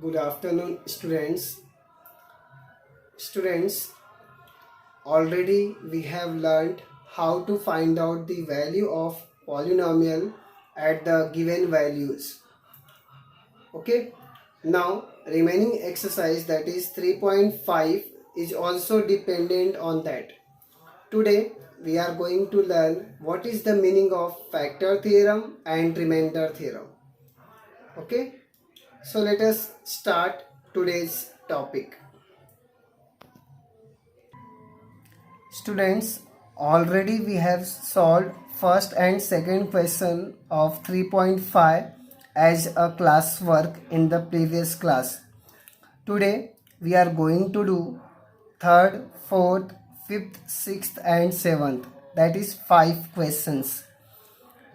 Good afternoon, students. Students, already we have learned how to find out the value of polynomial at the given values. Okay. Now, remaining exercise, that is 3.5, is also dependent on that. Today, we are going to learn what is the meaning of factor theorem and remainder theorem. Okay. So let us start today's topic. Students, already we have solved first and second question of 3.5 as a class work in the previous class. Today we are going to do third, fourth, fifth, sixth and seventh, that is 5 questions,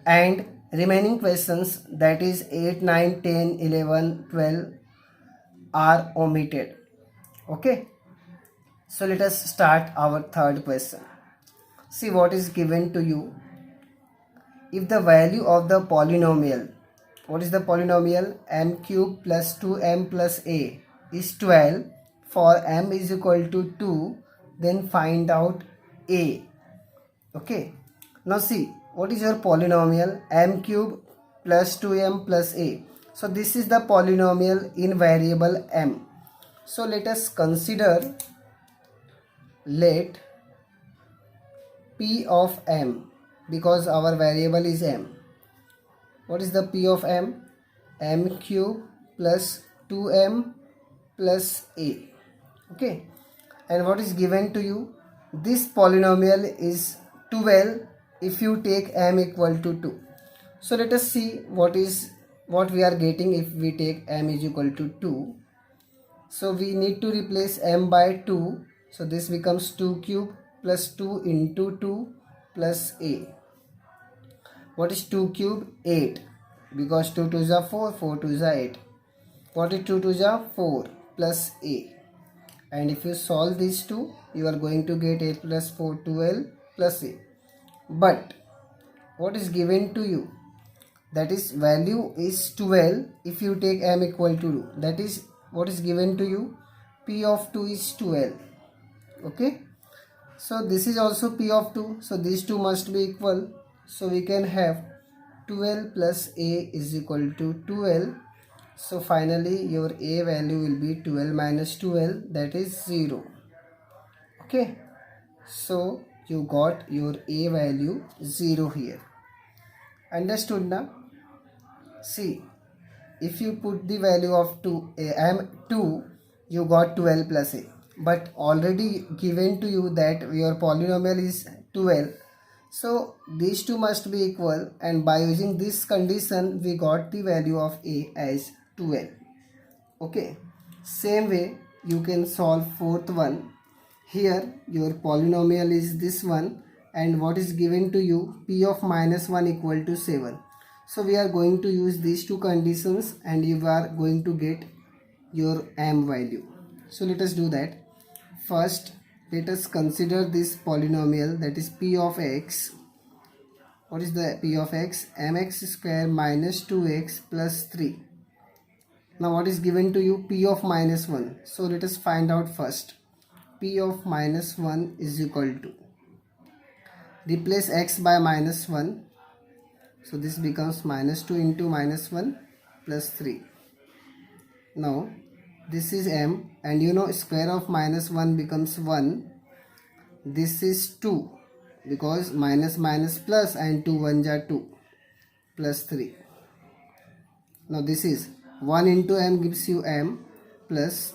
and remaining questions, that is 8, 9, 10, 11, 12 are omitted. Okay, so let us start our third question. See what is given to you. If the value of the polynomial, what is the polynomial? M cube plus 2m plus a is 12 for m is equal to 2, then find out a. Okay, now see what is your polynomial? M cube plus 2m plus a. So this is the polynomial in variable m. So let us consider, let p of m, because our variable is m. What is the p of m? M cube plus 2m plus a. Okay, and what is given to you? This polynomial is 12 if you take m equal to 2. So let us see what we are getting if we take m is equal to 2. So we need to replace m by 2. So this becomes 2 cube plus 2 into 2 plus a. What is 2 cube? 8. Because 2 2s are 4, 4 2s are 8. What is 2 2s are 4 plus a. And if you solve these two, you are going to get 8 plus 4, 12 plus a. But what is given to you? That is value is 12 if you take m equal to 2. That is what is given to you. P of 2 is 12. Okay. So this is also p of 2. So these two must be equal. So we can have 12 plus a is equal to 12. So finally your a value will be 12 minus 12, that is 0. Okay. So you got your a value 0 here. Understood now? See, if you put the value of 2, you got 12 plus a. But already given to you that your polynomial is 12. So these two must be equal, and by using this condition we got the value of a as 12. Okay. Same way you can solve fourth one. Here your polynomial is this one, and what is given to you? P of minus 1 equal to 7. So we are going to use these two conditions and you are going to get your m value. So let us do that. First, let us consider this polynomial, that is p of x. What is the p of x? Mx square minus 2x plus 3. Now what is given to you? P of minus 1. So let us find out first. P of minus 1 is equal to, replace x by minus 1. So this becomes minus 2 into minus 1 plus 3. Now this is m, and you know square of minus 1 becomes 1. This is 2 because minus minus plus, and 2 1s are 2 plus 3. Now this is 1 into m gives you m plus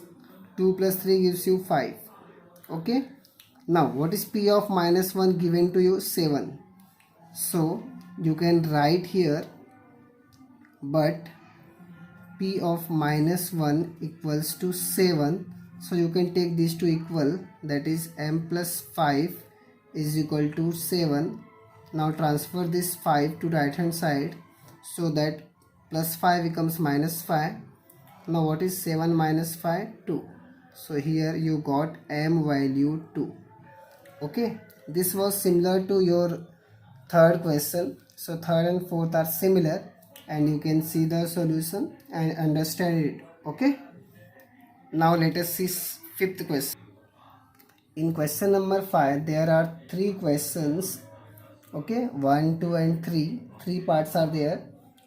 2 plus 3 gives you 5. Okay. Now what is p of minus 1 given to you? 7. So you can write here, but p of minus 1 equals to 7. So you can take these two equal, that is m plus 5 is equal to 7. Now transfer this 5 to right hand side, so that plus 5 becomes minus 5. Now what is 7 minus 5? 2. So here you got m value 2. Okay, this was similar to your third question. So third and fourth are similar, and you can see the solution and understand it. Okay. Now let us see fifth question. In question number 5 there are three questions. Okay, 1, 2 and 3. Three parts are there,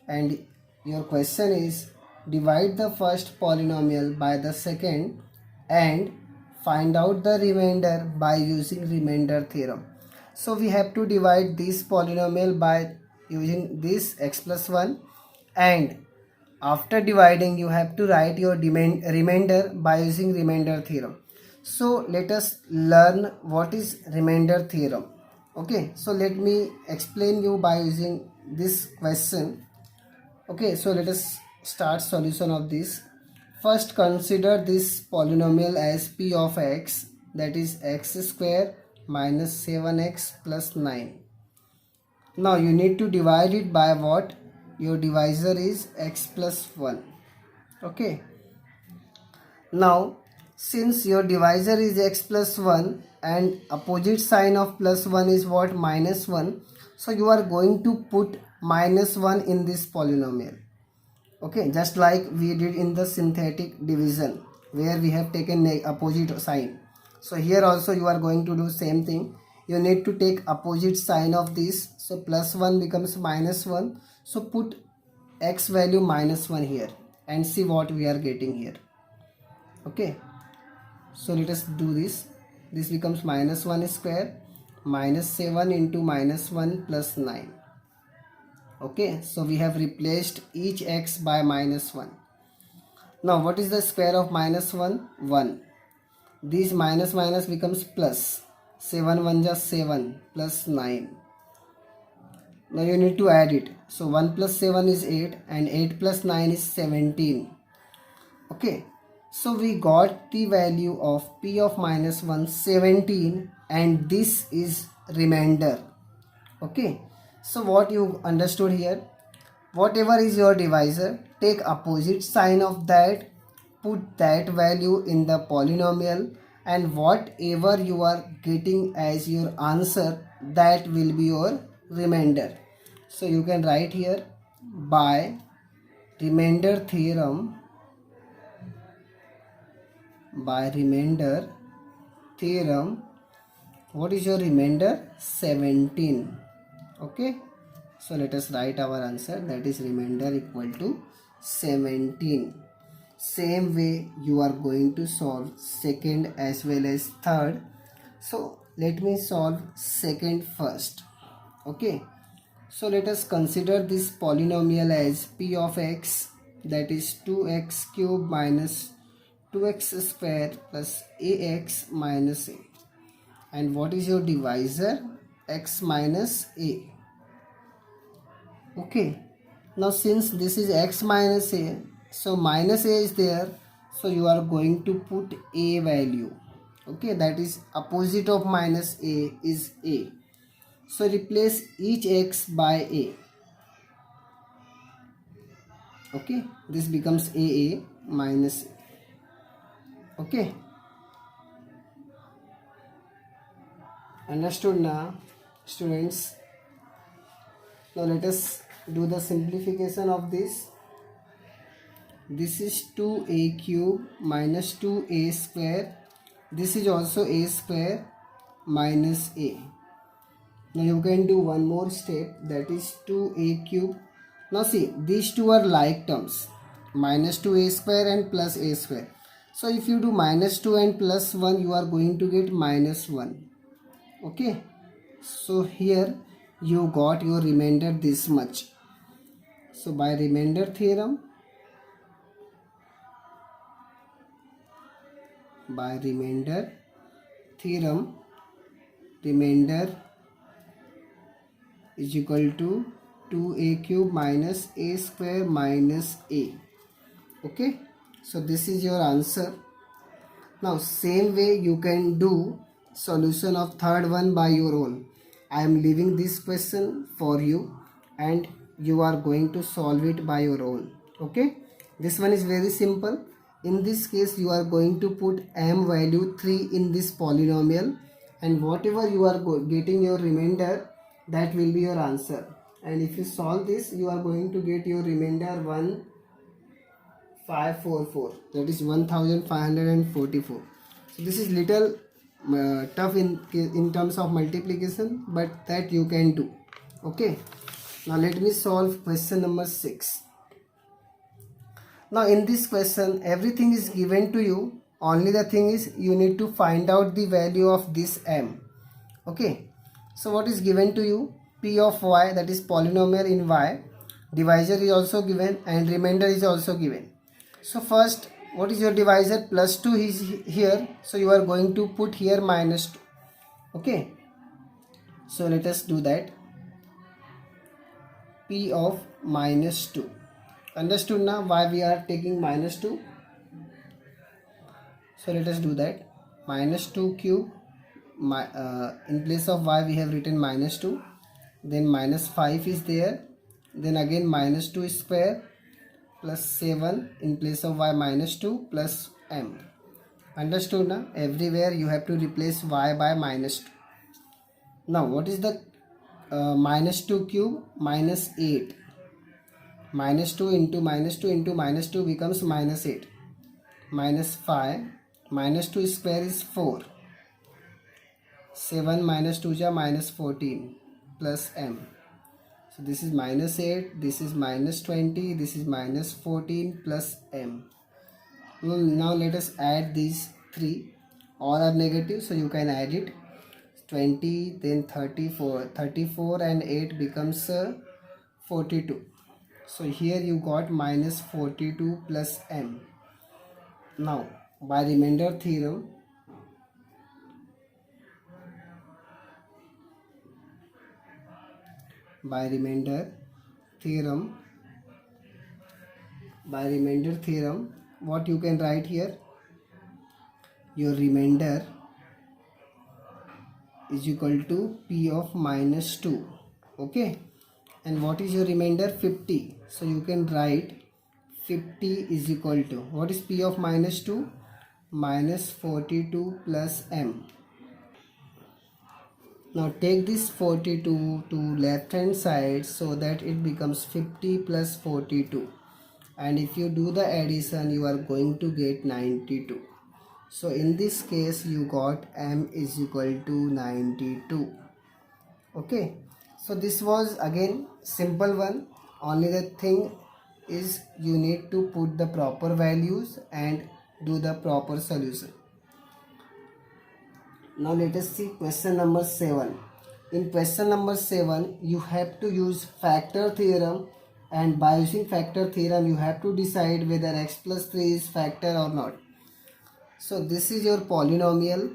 and your question is divide the first polynomial by the second and find out the remainder by using remainder theorem. So we have to divide this polynomial by using this x plus 1, and after dividing you have to write your remainder by using remainder theorem. So let us learn what is remainder theorem. Okay, so let me explain you by using this question. Okay, so let us start solution of this. First, consider this polynomial as p of x, that is x square minus 7x plus 9. Now you need to divide it by what? Your divisor is x plus 1. Okay, now since your divisor is x plus 1 and opposite sign of plus 1 is what? Minus 1. So you are going to put minus 1 in this polynomial. Okay, just like we did in the synthetic division where we have taken opposite sign. So here also you are going to do same thing. You need to take opposite sign of this. So plus 1 becomes minus 1. So put x value minus 1 here and see what we are getting here. Okay, so let us do this. This becomes minus 1 square minus 7 into minus 1 plus 9. Okay, so we have replaced each x by minus 1. Now what is the square of minus 1? 1. This minus minus becomes plus. 7 1 just 7 plus 9. Now you need to add it. So 1 plus 7 is 8 and 8 plus 9 is 17. Okay, so we got the value of p of minus 1 17, and this is remainder. Okay, so what you understood here, whatever is your divisor, take opposite sign of that, put that value in the polynomial, and whatever you are getting as your answer, that will be your remainder. So you can write here by remainder theorem, what is your remainder? 17. Okay, so let us write our answer, that is remainder equal to 17. Same way you are going to solve second as well as third. So let me solve second first. Okay, so let us consider this polynomial as p of x, that is 2x cube minus 2x square plus ax minus a. And what is your divisor? X minus a. Okay, now since this is x minus a, so minus a is there, so you are going to put a value. Okay, that is opposite of minus a is a. So replace each x by a. Okay, this becomes a minus a. Okay, understood now, students? Now let us do the simplification of this. This is 2a cube minus 2a square. This is also a square minus a. Now you can do one more step, that is 2a cube. Now see, these two are like terms, minus 2a square and plus a square. So if you do minus 2 and plus 1, you are going to get minus 1. Okay, so here you got your remainder this much. So by remainder theorem, remainder is equal to 2a cube minus a square minus a. Okay, so this is your answer. Now same way you can do solution of third one by your own. I am leaving this question for you and you are going to solve it by your own. Okay, this one is very simple. In this case you are going to put m value 3 in this polynomial, and whatever you are getting your remainder, that will be your answer. And if you solve this, you are going to get your remainder 544, that is 1544. So this is little tough in terms of multiplication, but that you can do. Okay, now let me solve question number 6. Now in this question everything is given to you, only the thing is you need to find out the value of this m. Okay, so what is given to you? P of y, that is polynomial in y, divisor is also given and remainder is also given. So first, what is your divisor? Plus 2 is here, so you are going to put here minus 2. Okay, so let us do that. P of minus 2. Understood now why we are taking minus 2? So let us do that. Minus 2 cube, in place of y we have written minus 2, then minus 5 is there, then again minus 2 square plus 7, in place of y minus 2 plus m. Understood now? Everywhere you have to replace y by minus 2. Now what is the minus 2 cube? Minus 8. Minus 2 into minus 2 into minus 2 becomes minus 8. Minus 5. Minus 2 square is 4. 7 minus 2 is minus 14 plus m. So this is minus 8, this is minus 20, this is minus 14 plus m. Now let us add these three. All are negative, so you can add it. 20, then 34. 34 and 8 becomes 42. So here you got minus 42 plus m. Now by remainder theorem, by remainder theorem, what you can write here? Your remainder is equal to P of minus 2. Okay, and what is your remainder? 50. So you can write 50 is equal to, what is P of minus 2? Minus 42 plus m. Now take this 42 to left hand side so that it becomes 50 plus 42, and if you do the addition you are going to get 92. So in this case you got m is equal to 92. Okay, so this was again simple one, only the thing is you need to put the proper values and do the proper solution. Now let us see question number 7. In question number 7 you have to use factor theorem, and by using factor theorem you have to decide whether x plus 3 is factor or not. So this is your polynomial,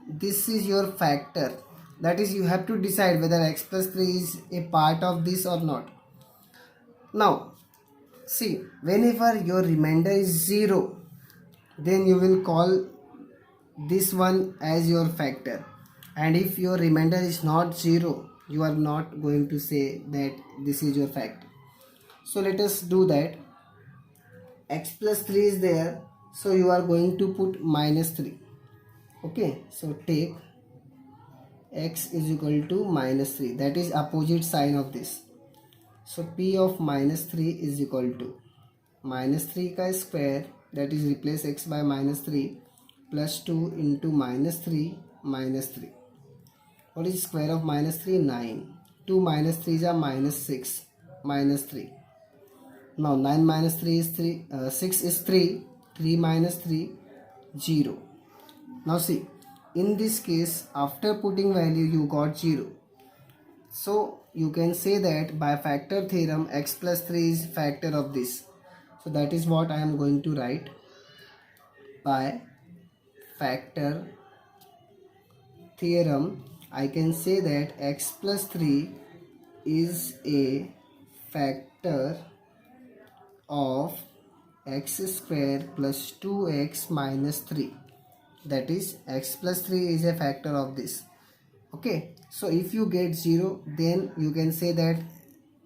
this is your factor, that is you have to decide whether x plus 3 is a part of this or not. Now see, whenever your remainder is 0, then you will call this one as your factor, and if your remainder is not 0, you are not going to say that this is your factor. So let us do that. X plus 3 is there, so you are going to put minus 3. Okay, so take x is equal to minus 3, that is opposite sign of this. So P of minus 3 is equal to minus 3 ka square, that is replace x by minus 3, plus 2 into minus 3 minus 3. What is square of minus 3? 9. 2 minus 3 is minus 6 minus 3. Now 9 minus 3 is 3, 6 is 3, 3 minus 3, 0. Now see, in this case after putting value you got 0. So you can say that by factor theorem x plus 3 is factor of this. So that is what I am going to write. By factor theorem I can say that x plus 3 is a factor of x square plus 2x minus 3, that is x plus 3 is a factor of this. Okay, so if you get 0, then you can say that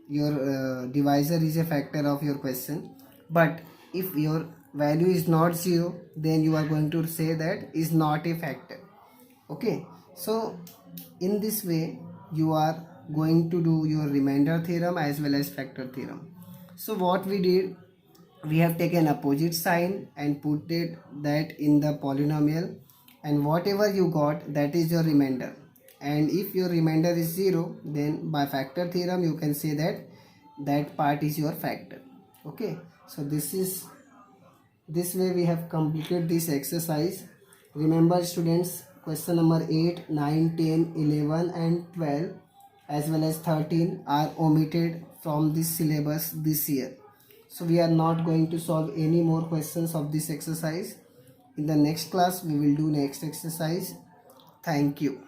your divisor is a factor of your question, but if your value is not 0, then you are going to say that is not a factor. Okay, so in this way you are going to do your remainder theorem as well as factor theorem. So what we did, we have taken opposite sign and put it that in the polynomial, and whatever you got, that is your remainder. And if your remainder is 0, then by factor theorem you can say that that part is your factor. Okay, so this way we have completed this exercise. Remember students, question number 8, 9, 10, 11 and 12 as well as 13 are omitted from this syllabus this year. So we are not going to solve any more questions of this exercise. In the next class we will do next exercise. Thank you.